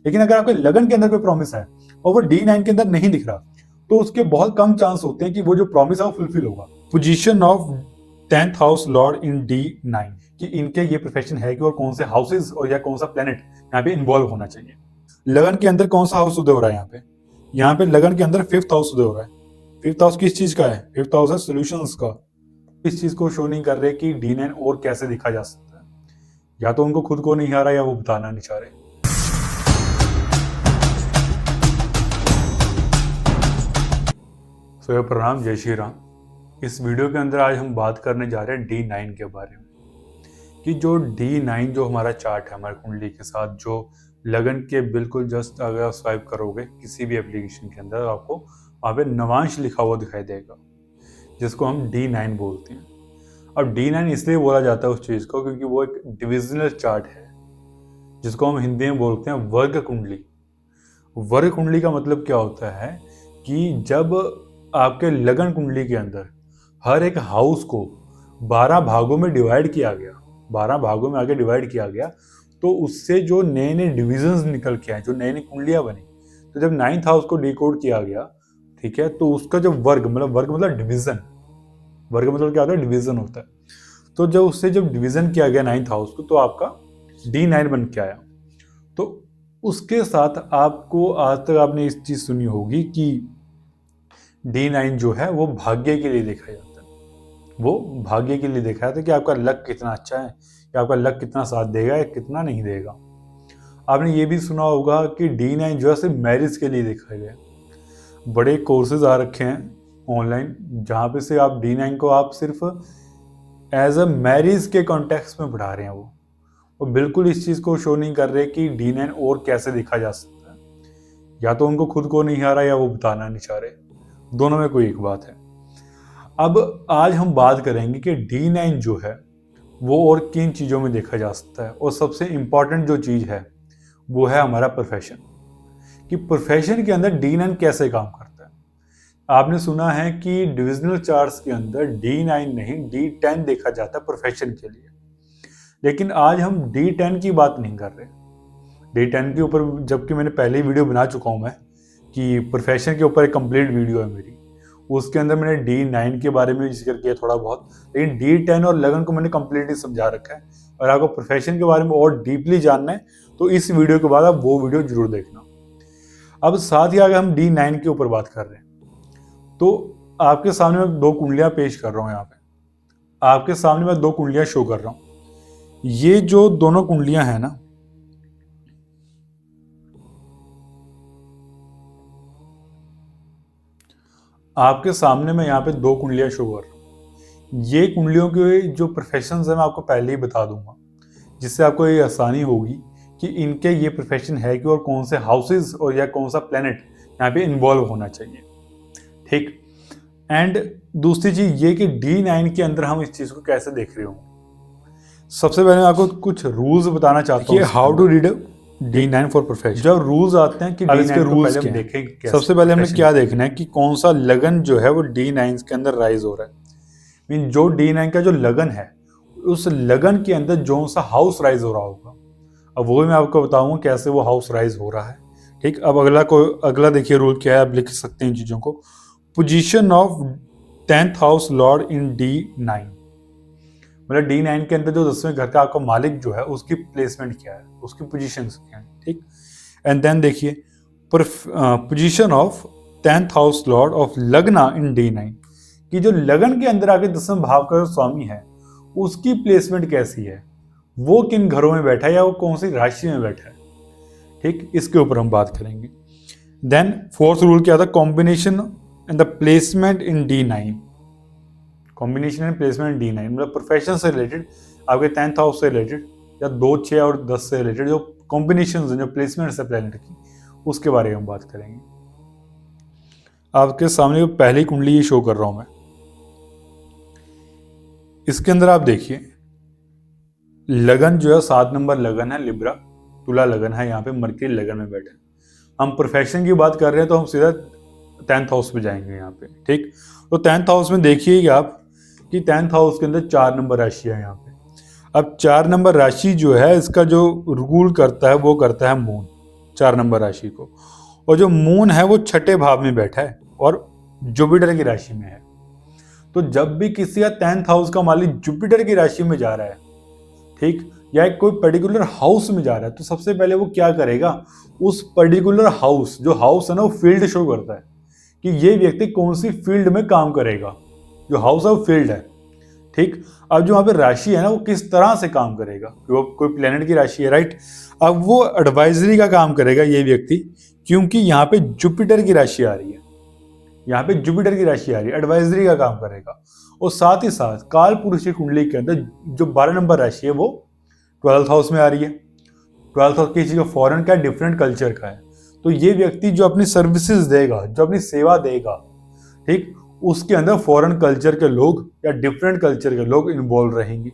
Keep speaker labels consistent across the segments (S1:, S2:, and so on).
S1: लेकिन अगर आपके लगन के अंदर कोई प्रॉमिस है और वो D9 के अंदर नहीं दिख रहा, तो उसके बहुत कम चांस होते हैं कि वो जो प्रॉमिस है वो फुलफिल होगा। Position of 10th house Lord in D9, कि इनके ये प्रोफेशन है कि और कौन से हाउसेस और या कौन सा प्लेनेट यहाँ पे इन्वॉल्व होना चाहिए। लगन के अंदर कौन सा हाउस उदय हो रहा है यहाँ पे लगन के अंदर 5th हाउस उदय हो रहा है। 5th हाउस किस चीज का है? 5th हाउस है सॉल्यूशंस का। इस चीज को शो नहीं कर रहे कि D9 और कैसे दिखा जा सकता है, या तो उनको खुद को नहीं आ रहा या वो बताना नहीं चाह रहे। सो प्रणाम, जय श्री राम। इस वीडियो के अंदर आज हम बात करने जा रहे हैं D9 के बारे में, कि जो D9 जो हमारा चार्ट है हमारी कुंडली के साथ, जो लगन के बिल्कुल जस्ट अगर आप स्वाइप करोगे किसी भी एप्लीकेशन के अंदर, आपको वहाँ पे नवांश लिखा हुआ दिखाई देगा, जिसको हम D9 बोलते हैं। अब D9 इसलिए बोला जाता है उस चीज़ को क्योंकि वो एक डिविजनल चार्ट है, जिसको हम हिंदी में बोलते हैं वर्ग कुंडली। वर्ग कुंडली का मतलब क्या होता है कि जब आपके लगन कुंडली के अंदर हर एक हाउस को 12 भागों में डिवाइड किया गया, 12 भागों में आगे डिवाइड किया गया, तो उससे जो नए नए डिविजन्स निकल के आए, जो नई नई कुंडलियां बनी, तो जब 9th हाउस को डिकोड किया गया, ठीक है, तो उसका जो वर्ग मतलब डिवीजन, वर्ग मतलब क्या होता है? डिवीजन होता है। तो जब उससे जब डिवीजन किया गया 9th हाउस को, तो आपका D9 बन के आया। तो उसके साथ आपको आज तक आपने इस चीज सुनी होगी कि D9 जो है वो भाग्य के लिए देखा जाता है। वो भाग्य के लिए देखा जाता है कि आपका लक कितना अच्छा है, या आपका लक कितना साथ देगा या कितना नहीं देगा। आपने ये भी सुना होगा कि D9 जो है सिर्फ मैरिज के लिए देखा गया। बड़े कोर्सेज आ रखे हैं ऑनलाइन, जहाँ पे से आप D9 को आप सिर्फ एज अ मैरिज के कॉन्टेक्स्ट में पढ़ा रहे हैं। वो बिल्कुल इस चीज़ को शो नहीं कर रहे कि D9 और कैसे देखा जा सकता है, या तो उनको खुद को नहीं आ रहा या वो बताना नहीं चाह रहे। दोनों में कोई एक बात है। अब आज हम बात करेंगे कि D9 जो है वो और किन चीज़ों में देखा जा सकता है, और सबसे इम्पॉर्टेंट जो चीज़ है वो है हमारा प्रोफेशन, कि प्रोफेशन के अंदर D9 कैसे काम करता है। आपने सुना है कि डिविजनल चार्ट्स के अंदर D9 नहीं D10 देखा जाता है प्रोफेशन के लिए, लेकिन आज हम D10 की बात नहीं कर रहे। D10 के ऊपर जबकि मैंने पहले ही वीडियो बना चुका हूँ मैं, कि प्रोफेशन के ऊपर एक कंप्लीट वीडियो है मेरी, उसके अंदर मैंने D9 के बारे में जिक्र किया थोड़ा बहुत, लेकिन D10 और लगन को मैंने कंप्लीटली समझा रखा है। और आपको प्रोफेशन के बारे में और डीपली जानना है तो इस वीडियो के बाद आप वो वीडियो जरूर देखना। अब साथ ही आगे हम D9 के ऊपर बात कर रहे हैं, तो आपके सामने मैं 2 कुंडलियां पेश कर रहा हूं। यहाँ पे आपके सामने मैं 2 कुंडलियां शो कर रहा हूं। ये जो दोनों कुंडलियां हैं ना, आपके सामने मैं यहाँ पे 2 कुंडलियां शो कर रहा हूँ। ये कुंडलियों के जो प्रोफेशंस है मैं आपको पहले ही बता दूंगा, जिससे आपको ये आसानी होगी कि इनके ये प्रोफेशन है कि और कौन से हाउसेस और या कौन सा प्लेनेट यहाँ पे इन्वॉल्व होना चाहिए। ठीक। एंड दूसरी चीज ये कि D9 के अंदर हम इस चीज को कैसे देख रहे हो। सबसे पहले मैं आपको कुछ रूल्स बताना चाहता हूँ, how to read D9 for profession. जब रूल्स आते हैं कि D9 के रूल्स क्या हैं, सबसे पहले हमें क्या देखना है कि कौन सा लगन जो है वो D9 के अंदर राइज हो रहा है। मीन जो D9 का जो लगन है, उस लगन के अंदर जो सा हाउस राइज हो रहा होगा, अब वो मैं आपको बताऊंगा कैसे वो हाउस राइज हो रहा है। ठीक। अब अगला देखिए रूल क्या है, आप लिख सकते हैं इन चीजों को। Position of 10th house Lord in D9, मतलब D9 के अंदर जो 10वें घर का आपका मालिक जो है उसकी प्लेसमेंट क्या है, उसकी पोजीशन क्या है। ठीक। एंड देन देखिए position of 10th house Lord of लगना इन D9, कि जो लगन के अंदर आके 10वें भाव का जो स्वामी है उसकी प्लेसमेंट कैसी है, वो किन घरों में बैठा है या वो कौन सी राशि में बैठा है। ठीक। इसके ऊपर हम बात करेंगे। देन 4th रूल क्या था, combination and the placement in D9। Combination and placement D9 मतलब प्रोफेशन से रिलेटेड, आपके 10th हाउस से रिलेटेड, या 2, 6 और 10 से रिलेटेड जो कॉम्बिनेशन है, जो प्लेसमेंट है प्लैनेट की, उसके बारे में हम बात करेंगे। आपके सामने पहली कुंडली ये शो कर रहा हूं मैं। इसके अंदर आप देखिए लगन जो है 7 नंबर लगन है, लिब्रा तुला लगन है, यहाँ पे मरकरी लगन में बैठे। हम प्रोफेशन की बात कर रहे हैं तो हम सीधा 10th हाउस पे जाएंगे यहाँ पे। ठीक। तो 10th हाउस में देखिएगा आप कि 10th हाउस के अंदर 4 नंबर राशि है यहाँ पे। अब 4 नंबर राशि जो है इसका जो रूल करता है वो करता है मून। 4 नंबर राशि को, और जो मून है वो छठे भाव में बैठा है और जुपिटर की राशि में है। तो जब भी किसी का 10th हाउस का मालिक जुपिटर की राशि में जा रहा है, ठीक, या कोई पर्टिकुलर हाउस में जा रहा है, तो सबसे पहले वो क्या करेगा, उस पर्टिकुलर हाउस, जो हाउस है ना, वो फील्ड शो करता है कि ये व्यक्ति कौन सी फील्ड में काम करेगा। जो हाउस है वो फील्ड है, ठीक। अब जो वहां पे राशि है ना, वो किस तरह से काम करेगा, वो कोई प्लेनेट की राशि है, राइट। अब वो एडवाइजरी का काम करेगा ये व्यक्ति, क्योंकि यहाँ पे जुपिटर की राशि आ रही है, यहाँ पे जुपिटर की राशि आ रही है, एडवाइजरी का काम करेगा। और साथ ही साथ काल पुरुष की कुंडली के अंदर जो 12 नंबर राशि है वो 12th हाउस में आ रही है। 12th हाउस किसी का फॉरेन का, डिफरेंट कल्चर का है। तो ये व्यक्ति जो अपनी सर्विसेज देगा, जो अपनी सेवा देगा, ठीक, उसके अंदर फॉरेन कल्चर के लोग या डिफरेंट कल्चर के लोग इन्वॉल्व रहेंगे,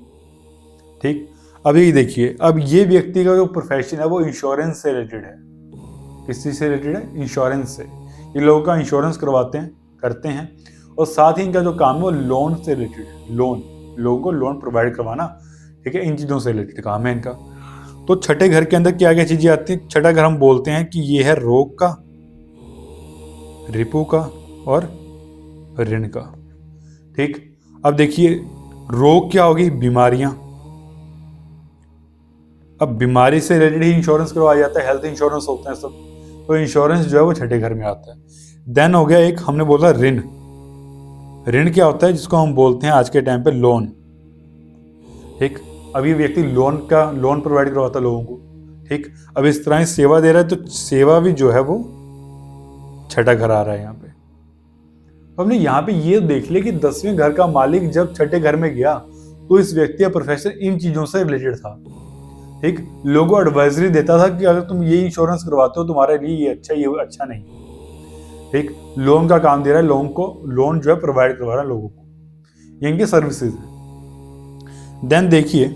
S1: ठीक। अब ये देखिए, अब ये व्यक्ति का जो प्रोफेशन है वो इंश्योरेंस से रिलेटेड है। किस चीज से रिलेटेड है? इंश्योरेंस से। ये लोगों का इंश्योरेंस करवाते हैं, करते हैं। और साथ ही इनका जो काम है वो लोन से रिलेटेड है। लोन, लोगों को लोन प्रोवाइड करवाना, ठीक है, इन चीज़ों से रिलेटेड काम है इनका। तो छठे घर के अंदर क्या क्या चीज़ें आती हैं? छठा घर हम बोलते हैं कि ये है रोग का, रिपु का और ऋण का, ठीक। अब देखिए, रोग क्या होगी? बीमारियां। अब बीमारी से रिलेटेड ही इंश्योरेंस करवाया जाता है, हेल्थ इंश्योरेंस होते हैं सब। तो इंश्योरेंस जो है वो छठे घर में आता है। देन हो गया एक, हमने बोला ऋण। ऋण क्या होता है? जिसको हम बोलते हैं आज के टाइम पे लोन, ठीक। अब ये व्यक्ति लोन प्रोवाइड करवाता है लोगों को, ठीक। अब इस तरह से सेवा दे रहा है, तो सेवा भी जो है वो छठा घर आ रहा है यहाँ पे। तो हमने यहाँ पे ये देख लिया कि 10वें घर का मालिक जब छठे घर में गया, तो इस व्यक्ति का प्रोफेशन इन चीजों से रिलेटेड था, ठीक। लोगों को एडवाइजरी देता था कि अगर तुम ये इंश्योरेंस करवाते हो तुम्हारे लिए ये अच्छा नहीं, ठीक। लोन का काम दे रहा है, लोन जो है प्रोवाइड करवा रहा है लोगों को, ये इनकी सर्विसेज है। देन देखिए,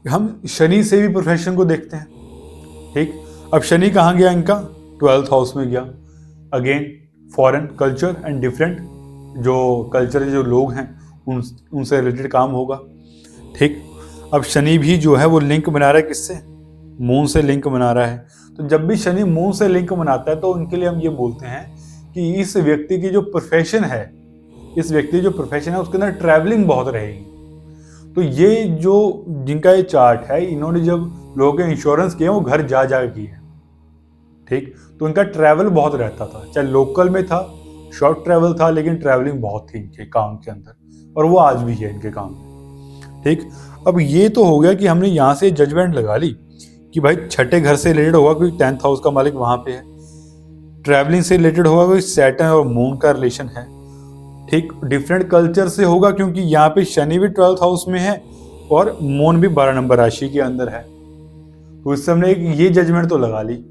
S1: हम शनि से भी प्रोफेशन को देखते हैं, ठीक। अब शनि कहाँ गया? इनका 12th हाउस में गया। Again foreign culture and different जो कल्चर जो लोग हैं उनसे रिलेटेड काम होगा, ठीक। अब शनि भी जो है वो लिंक बना रहा है, किससे? मून से लिंक बना रहा है। तो जब भी शनि मून से लिंक बनाता है तो उनके लिए हम ये बोलते हैं कि इस व्यक्ति की जो प्रोफेशन है, उसके अंदर ट्रैवलिंग बहुत रहेगी। तो ये जो जिनका ये चार्ट है, इन्होंने जब लोगों के इंश्योरेंस किए वो घर जा किए, ठीक। तो इनका ट्रैवल बहुत रहता था, चाहे लोकल में था, शॉर्ट ट्रैवल था, लेकिन ट्रैवलिंग बहुत थी इनके काम के अंदर, और वो आज भी है इनके काम में, ठीक। अब ये तो हो गया कि हमने यहाँ से जजमेंट लगा ली कि भाई छठे घर से रिलेटेड होगा, कोई 10th हाउस का मालिक वहां पे है। ट्रैवलिंग से रिलेटेड होगा, कोई सैटर्न और मून का रिलेशन है, ठीक। डिफरेंट कल्चर से होगा, क्योंकि यहाँ पे शनि भी 12th हाउस में है और मून भी 12 नंबर राशि के अंदर है। तो इससे हमने एक ये जजमेंट तो लगा ली।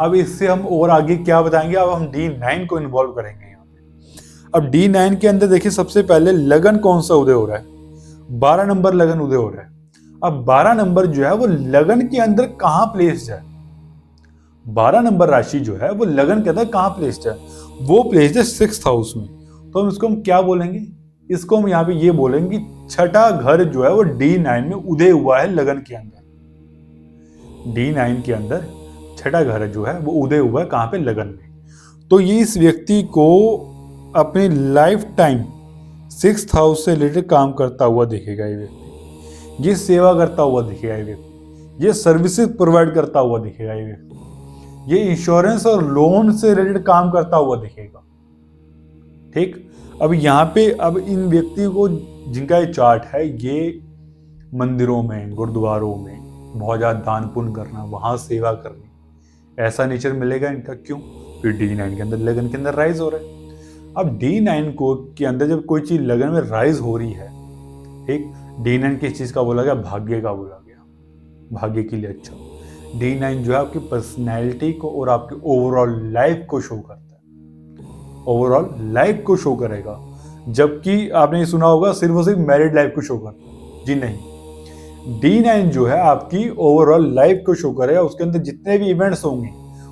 S1: अब इससे हम और आगे क्या बताएंगे? अब हम D9 को इन्वॉल्व करेंगे यहाँ पे। अब D9 के अंदर देखिए, सबसे पहले लगन कौन सा उदय हो रहा है? 12 नंबर लगन उदय हो रहा है। अब 12 नंबर जो है वो लगन के अंदर कहाँ प्लेस्ड है? 12 नंबर राशि जो है वो लगन के अंदर कहाँ प्लेस्ड है? वो प्लेस्ड है 6th हाउस में। तो हम इसको हम क्या बोलेंगे? इसको हम यहाँ पे ये बोलेंगे कि छठा घर जो है वो D9 में उदय हुआ है लगन के अंदर। D9 के अंदर छठा घर जो है वो उदय हुआ है कहाँ पे? लगन में। तो ये इस व्यक्ति को अपनी लाइफ टाइम 6th हाउस से रिलेटेड काम करता हुआ दिखेगा ये व्यक्ति, ये सेवा करता हुआ दिखेगा ये व्यक्ति, ये सर्विसेज प्रोवाइड करता हुआ दिखेगा ये व्यक्ति, ये इंश्योरेंस और लोन से रिलेटेड काम करता हुआ दिखेगा, ठीक। अब यहाँ पे अब इन व्यक्ति को जिनका ये चार्ट है, ये मंदिरों में, गुरुद्वारों में बहुत ज़्यादा दान पुण्य करना, वहाँ सेवा करनी, ऐसा नेचर मिलेगा इनका। क्यों? फिर D9 के अंदर लगन के अंदर राइज हो रहा है। अब D9 को के अंदर जब कोई चीज लगन में राइज हो रही है, ठीक, D9 किस चीज का बोला गया? भाग्य का बोला गया, भाग्य के लिए अच्छा। D9 जो है आपकी पर्सनैलिटी को और आपकी ओवरऑल लाइफ को शो करता है, ओवरऑल लाइफ को शो करेगा। जबकि आपने ये सुना होगा सिर्फ और सिर्फ मैरिड लाइफ को शो करता है, जी नहीं। D9 जो है आपकी ओवरऑल लाइफ को शो करेगा, उसके अंदर जितने भी इवेंट्स होंगे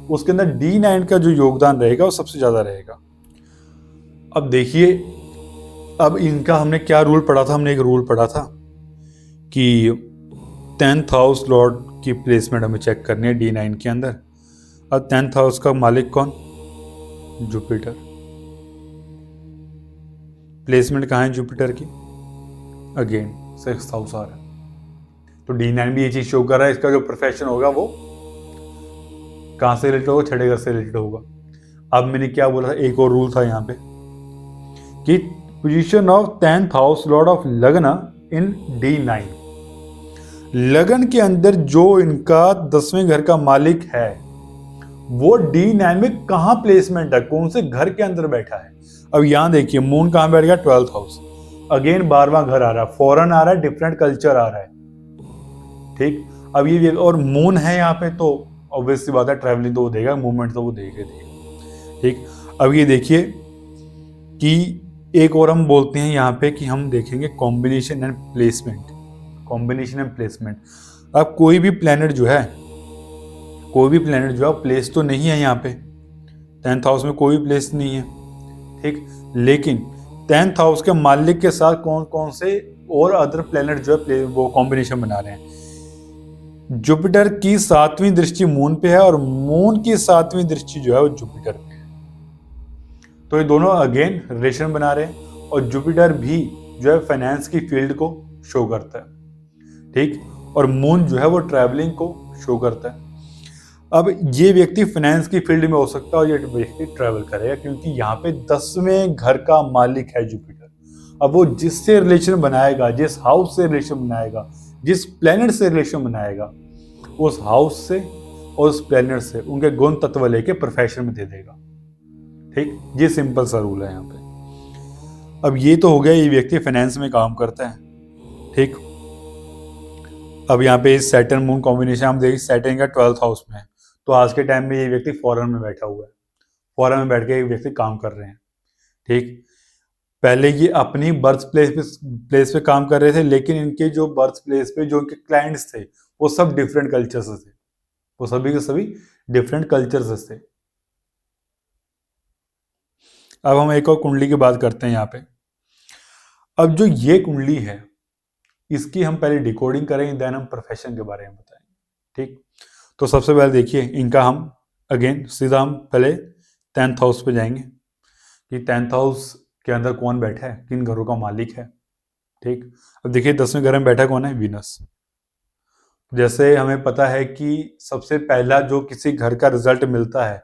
S1: उसके अंदर D9 का जो योगदान रहेगा वो सबसे ज्यादा रहेगा। अब देखिए, अब इनका हमने क्या रूल पढ़ा था? हमने एक रूल पढ़ा था कि 10th हाउस लॉर्ड की प्लेसमेंट हमें चेक करनी है D9 के अंदर। अब 10th हाउस का मालिक कौन? जुपिटर। प्लेसमेंट कहाँ है जुपिटर की? अगेन 6th हाउस आ रहा है। तो D9 भी ये चीज शो कर रहा है, इसका जो प्रोफेशन होगा वो कहाँ से रिलेटेड होगा? छठे घर से रिलेटेड होगा। अब मैंने क्या बोला था, एक और रूल था यहाँ पे कि position of 10th house Lord of लगन इन D9, लगन के अंदर जो इनका 10वें घर का मालिक है वो D9 में कहां प्लेसमेंट है, कौन से घर के अंदर बैठा है। अब यहां देखिए मून कहां बैठ गया? 12th house. अगेन 12वां घर आ रहा है, फॉरेन आ रहा है, डिफरेंट कल्चर आ रहा है। ठीक, अब ये और मून है यहाँ पे तो ऑब्वियसली बात है ट्रैवलिंग तो वो देगा, मूवमेंट तो वो देगा। ठीक, अब ये देखिए कि एक और हम बोलते हैं यहाँ पे कि हम देखेंगे combination and placement. Combination and placement, अब कोई भी प्लेनेट जो है प्लेस तो नहीं है यहाँ पे, 10th हाउस में कोई प्लेस नहीं है। ठीक, लेकिन 10th हाउस के मालिक के साथ कौन कौन से और अदर प्लेनेट जो है वो कॉम्बिनेशन बना रहे हैं। जुपिटर की 7वीं दृष्टि मून पे है और मून की 7वीं दृष्टि जो है वो जुपिटर पे है। तो ये दोनों अगेन रिलेशन बना रहे हैं और जुपिटर भी जो है फाइनेंस की फील्ड को शो करता है। ठीक, और मून जो है वो ट्रैवलिंग को शो करता है। अब ये व्यक्ति फाइनेंस की फील्ड में हो सकता है और ये व्यक्ति ट्रैवल करेगा क्योंकि यहाँ पे 10वें घर का मालिक है जुपिटर। अब वो जिससे रिलेशन बनाएगा, जिस हाउस से रिलेशन बनाएगा, जिस प्लेनेट से रिलेशन बनाएगा, उस हाउस से और उस प्लेनेट से उनके गुण तत्व लेके प्रोफेशन में दे देगा। ठीक, ये सिंपल सा रूल है यहाँ पे। अब ये तो हो गया ये व्यक्ति फाइनेंस में काम करता है। ठीक, अब यहाँ पे सैटर्न मून कॉम्बिनेशन हम देखिए, सैटर्न का 12th हाउस में है तो आज के टाइम में ये व्यक्ति फॉरेन में बैठा हुआ है, फॉरेन में बैठ के ये व्यक्ति काम कर रहे हैं। ठीक, पहले ये अपनी बर्थ प्लेस पे काम कर रहे थे, लेकिन इनके जो बर्थ प्लेस पे जो इनके क्लाइंट्स थे वो सब डिफरेंट कल्चर्स थे, वो सभी के सभी डिफरेंट कल्चर्स थे। अब हम एक और कुंडली की बात करते हैं यहाँ पे। अब जो ये कुंडली है इसकी हम पहले डिकोडिंग करेंगे, देन हम प्रोफेशन के बारे में बताएंगे। ठीक, तो सबसे पहले देखिए इनका हम अगेन सीधा हम पहले 10th हाउस पे जाएंगे कि 10th हाउस के अंदर कौन बैठा है, किन घरों का मालिक है। ठीक, अब देखिए 10वें घर में बैठा कौन है? वीनस। जैसे हमें पता है कि सबसे पहला जो किसी घर का रिजल्ट मिलता है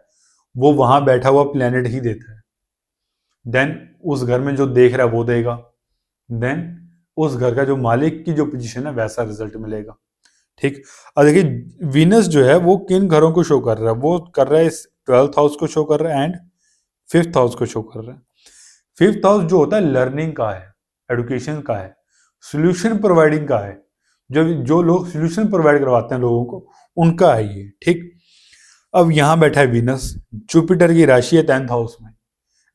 S1: वो वहां बैठा हुआ प्लेनेट ही देता है, देन उस घर में जो देख रहा है वो देगा, देन उस घर का जो मालिक की जो पोजीशन है वैसा रिजल्ट मिलेगा। ठीक, अब देखिए वीनस जो है वो किन घरों को शो कर रहा है? वो कर रहा है 12th हाउस को शो कर रहा है एंड 5th हाउस को शो कर रहा है। 5th हाउस जो होता है लर्निंग का है, एडुकेशन का है, सोल्यूशन प्रोवाइडिंग का है, जो लोग सोल्यूशन प्रोवाइड करवाते हैं लोगों को उनका है ये। ठीक, अब यहां बैठा है वीनस, जुपिटर की राशि है 10th हाउस में,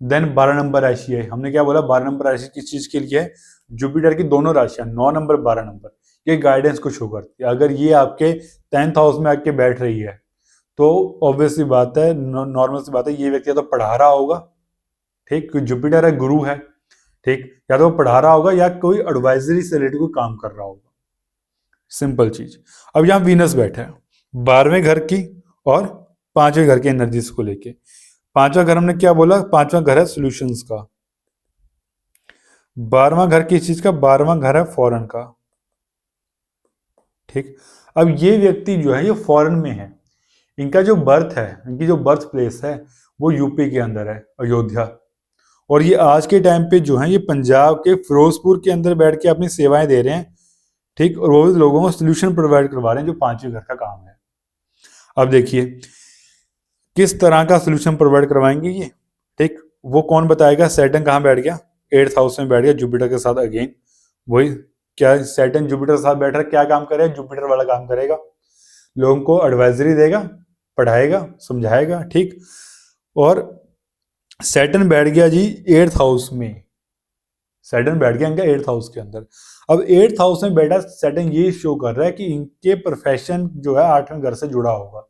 S1: देन 12 नंबर राशि है। हमने क्या बोला? 12 नंबर राशि किस चीज के लिए है? जुपिटर की दोनों राशियां 9 नंबर 12 नंबर, ये गाइडेंस को शो करती है। अगर ये आपके 10th हाउस में आके बैठ रही है तो ऑब्वियसली बात है, नॉर्मल सी बात है, ये व्यक्ति या तो पढ़ा रहा होगा, ठीक, क्योंकि जुपिटर है गुरु है। ठीक, या तो वो पढ़ा रहा होगा या कोई एडवाइजरी से रिलेटेड कोई काम कर रहा होगा, सिंपल चीज। अब यहाँ वीनस बैठा है 12वें घर की और 5वें घर की एनर्जीज को लेके। 5वां घर हमने क्या बोला? 5वां घर है सॉल्यूशंस का। 12वां घर किस चीज का? 12वां घर है फॉरेन का। ठीक, अब ये व्यक्ति जो है ये फॉरेन में है, इनका जो बर्थ है, इनकी जो बर्थ प्लेस है वो यूपी के अंदर है, अयोध्या। और ये आज के टाइम पे जो है ये पंजाब के फिरोजपुर के अंदर बैठ के अपनी सेवाएं दे रहे हैं। ठीक, और वो भी लोगों को सोल्यूशन प्रोवाइड करवा रहे हैं जो 5वें घर का काम है। अब देखिए किस तरह का सोल्यूशन प्रोवाइड करवाएंगे ये। ठीक, वो कौन बताएगा? सैटर्न कहाँ बैठ गया? 8th हाउस में बैठ गया जुपिटर के साथ। अगेन वही, क्या सैटर्न जुपिटर के साथ बैठ रहा है, क्या काम करेगा? जुपिटर वाला काम करेगा, लोगों को एडवाइजरी देगा, पढ़ाएगा, समझाएगा। ठीक, और सैटर्न बैठ गया जी 8th हाउस में, सैटर्न बैठ गया इनका 8th हाउस के अंदर। अब 8th हाउस में बैठा सैटर्न ये शो कर रहा है कि इनके प्रोफेशन जो है 8वें घर से जुड़ा होगा।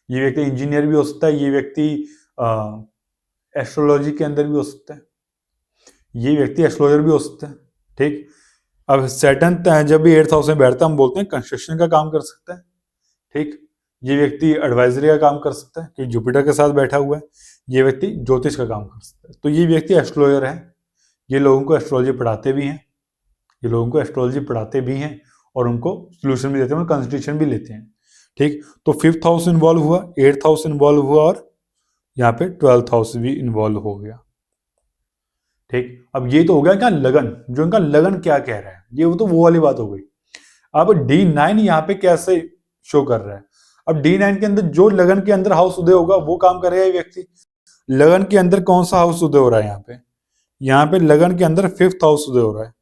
S1: ये व्यक्ति इंजीनियर भी हो सकता है, ये व्यक्ति एस्ट्रोलॉजी के अंदर भी हो सकता है, ये व्यक्ति एस्ट्रोलॉजर भी हो सकता है। ठीक, अब सैटर्न जब भी 8th हाउस में बैठता है हम बोलते हैं कंस्ट्रक्शन का काम कर सकता है। ठीक, ये व्यक्ति एडवाइजरी का काम कर सकता है कि जुपिटर के साथ बैठा हुआ है। ये व्यक्ति ज्योतिष का काम कर सकता है। तो ये व्यक्ति एस्ट्रोलॉजर है, ये लोगों को एस्ट्रोलॉजी पढ़ाते भी हैं, ये लोगों को एस्ट्रोलॉजी पढ़ाते भी हैं और उनको सोल्यूशन भी देते हैं, कंसल्टेशन भी लेते हैं। ठीक, तो 5th हाउस इन्वॉल्व हुआ, 8th हाउस इन्वॉल्व हुआ और यहाँ पे 12th हाउस भी इन्वॉल्व हो गया। ठीक, अब ये तो हो गया क्या लगन, जो इनका लगन क्या कह रहा है, ये तो वो वाली बात हो गई। अब D9 यहाँ पे कैसे शो कर रहा है। अब D9 के अंदर जो लगन के अंदर हाउस उदय होगा वो काम करेगा ये व्यक्ति। लगन के अंदर कौन सा हाउस उदय हो रहा है यहाँ पे लगन के अंदर 5th हाउस उदय हो रहा है।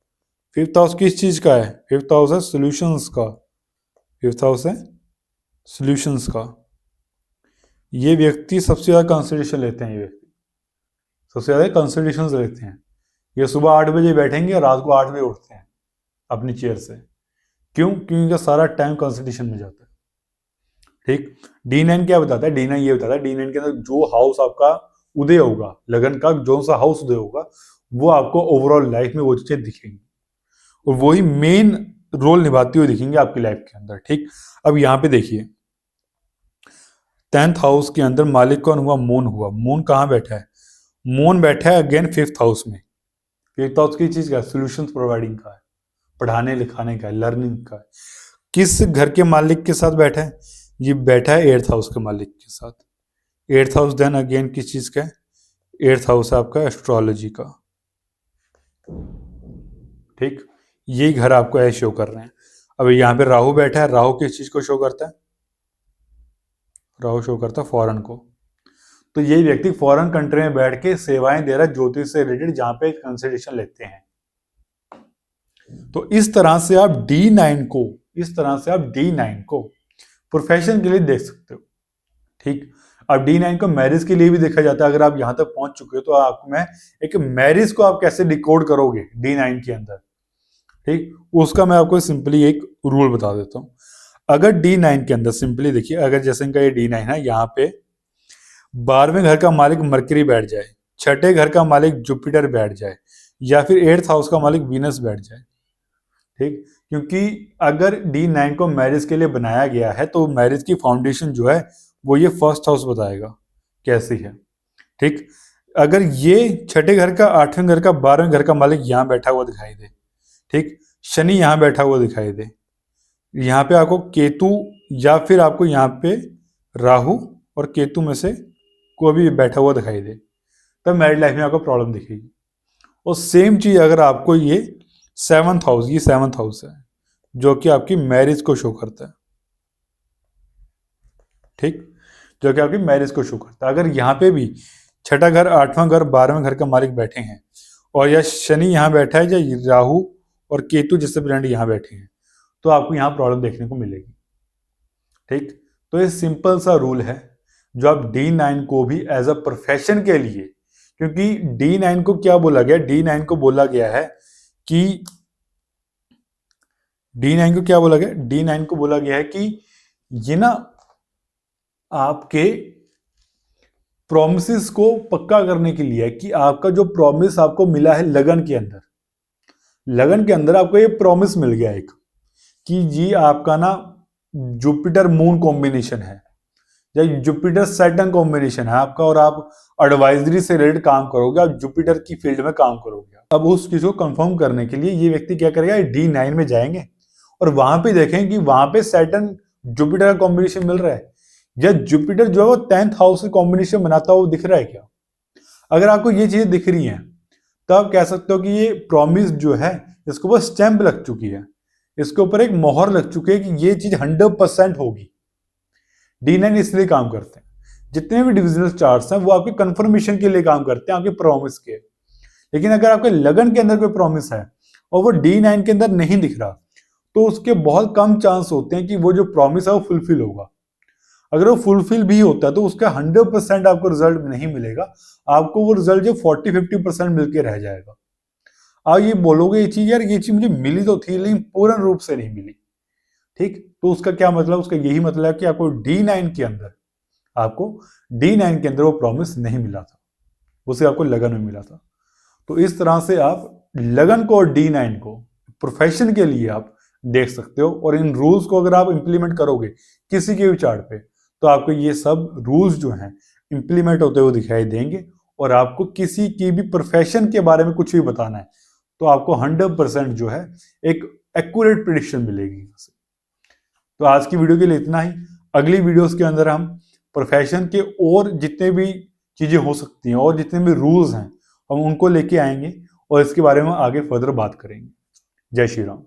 S1: 5th हाउस किस चीज का है? 5th हाउस है सॉल्यूशंस का। 5th हाउस है सॉल्यूशंस का। ये व्यक्ति सबसे ज्यादा कंसल्टेशन लेते हैं, ये व्यक्ति सबसे ज्यादा कंसल्टेशन लेते हैं। ये सुबह 8 बजे बैठेंगे और रात को 8 बजे उठते हैं अपनी चेयर से। क्यों? क्योंकि इनका सारा टाइम कंसल्टेशन में जाता है। ठीक, D9 क्या बताता है? D9 ये बताता है, D9 के अंदर जो हाउस आपका उदय होगा, लगन का जो सा हाउस उदय होगा, वो आपको ओवरऑल लाइफ में वो चीजें दिखेंगी और वही मेन रोल निभाती हुई दिखेंगे आपकी लाइफ के अंदर। ठीक, अब यहाँ पे देखिए 10th हाउस के अंदर मालिक कौन हुआ? मून हुआ। मून कहाँ बैठा है? मून बैठा है अगेन 5th हाउस में। 5th हाउस की चीज क्या है? सॉल्यूशंस प्रोवाइडिंग का है, पढ़ाने लिखाने का है, लर्निंग का है। किस घर के मालिक के साथ बैठा है? ये बैठा है 8th हाउस के मालिक के साथ। 8th हाउस देन अगेन किस चीज का है? 8th हाउस है आपका एस्ट्रोलॉजी का। ठीक, ये घर आपको ऐसे शो कर रहे हैं। अब यहाँ पे राहु बैठा है, राहु किस चीज को शो करता है? राहु शो करता है फॉरेन को। तो ये व्यक्ति फॉरेन कंट्री में बैठ के सेवाएं दे रहा है ज्योतिष से रिलेटेड, जहां पे कंसल्टेशन लेते हैं। तो इस तरह से आप D9 को प्रोफेशन के लिए देख सकते हो। ठीक, अब D9 को मैरिज के लिए भी देखा जाता है। अगर आप यहां तक पहुंच चुके हो तो आपको मैं एक मैरिज को आप कैसे डिकोड करोगे D9 के अंदर, ठीक, उसका मैं आपको सिंपली एक रूल बता देता हूं। अगर D9 के अंदर सिंपली देखिए, अगर जैसे इनका ये D9 है, यहाँ पे 12वें घर का मालिक मरकरी बैठ जाए, 6ठे घर का मालिक जुपिटर बैठ जाए, या फिर 8th हाउस का मालिक वीनस बैठ जाए। ठीक, क्योंकि अगर D9 को मैरिज के लिए बनाया गया है तो मैरिज की फाउंडेशन जो है वो ये 1st हाउस बताएगा कैसी है। ठीक, अगर ये 6ठे घर का, 8वें घर का, 12वें घर का मालिक यहाँ बैठा हुआ दिखाई दे, ठीक, शनि यहाँ बैठा हुआ दिखाई दे, यहाँ पे आपको केतु या फिर आपको यहाँ पे राहु और केतु में से कोई भी बैठा हुआ दिखाई दे, तब मैरिड लाइफ में आपको प्रॉब्लम दिखेगी। और सेम चीज अगर आपको ये 7th हाउस, ये 7th हाउस है जो कि आपकी मैरिज को शो करता है। ठीक, जो कि आपकी मैरिज को शो करता है। अगर यहाँ पे भी 6ठा घर, 8वां घर, 12वें घर का मालिक बैठे हैं और या शनि यहाँ बैठा है या राहु और केतु जिससे प्लैनेट यहाँ बैठे हैं, तो आपको यहाँ प्रॉब्लम देखने को मिलेगी। ठीक, तो ये सिंपल सा रूल है जो आप D9 को भी एज अ प्रोफेशन के लिए, क्योंकि D9 को क्या बोला गया? D9 को बोला गया है कि D9 को क्या बोला गया? D9 को बोला गया है कि ये ना आपके प्रॉमिसेस को पक्का करने के लिए, कि आपका जो प्रॉमिस आपको मिला है लगन के अंदर आपको ये प्रॉमिस मिल गया एक, कि जी आपका ना जुपिटर मून कॉम्बिनेशन है या जुपिटर सैटर्न कॉम्बिनेशन है आपका, और आप एडवाइजरी से रिलेटेड काम करोगे, आप जुपिटर की फील्ड में काम करोगे। अब उस चीज को कंफर्म करने के लिए ये व्यक्ति क्या करेगा? D9 में जाएंगे और वहां पे देखें कि वहां पे सैटर्न जुपिटर का कॉम्बिनेशन मिल रहा है या जुपिटर जो है वो 10th हाउस से कॉम्बिनेशन बनाता हुआ दिख रहा है क्या। अगर आपको ये चीजें दिख रही हैं तो आप कह सकते हो कि ये प्रॉमिस जो है इसके ऊपर स्टैंप लग चुकी है, इसके ऊपर एक मोहर लग चुकी है कि ये चीज 100% होगी। D9 इसलिए काम करते हैं, जितने भी डिविजनल चार्ट्स हैं वो आपके कंफर्मेशन के लिए काम करते हैं, आपके प्रॉमिस के। लेकिन अगर आपके लगन के अंदर कोई प्रॉमिस है और वो D9 के अंदर नहीं दिख रहा, तो उसके बहुत कम चांस होते हैं कि वो जो प्रॉमिस है वो फुलफिल होगा। अगर वो फुलफिल भी होता है तो उसका 100% आपको रिजल्ट नहीं मिलेगा, आपको वो रिजल्ट जो 40-50% मिलके रह जाएगा। आप ये बोलोगे ये चीज, यार ये चीज मुझे मिली तो थी लेकिन पूर्ण रूप से नहीं मिली। ठीक, तो उसका क्या मतलब? उसका यही मतलब है कि आपको D9 के अंदर वो प्रॉमिस नहीं मिला था, उसे आपको लगन में मिला था। तो इस तरह से आप लगन को और D9 को प्रोफेशन के लिए आप देख सकते हो, और इन रूल्स को अगर आप इंप्लीमेंट करोगे किसी के भी चार्ट पे, तो आपको ये सब रूल्स जो हैं इम्प्लीमेंट होते हुए दिखाई देंगे, और आपको किसी की भी प्रोफेशन के बारे में कुछ भी बताना है तो आपको 100% जो है एक एक्यूरेट प्रिडिक्शन मिलेगी। तो आज की वीडियो के लिए इतना ही। अगली वीडियोस के अंदर हम प्रोफेशन के और जितने भी चीज़ें हो सकती हैं और जितने भी रूल्स हैं हम उनको लेके आएंगे और इसके बारे में आगे फर्दर बात करेंगे। जय श्री राम।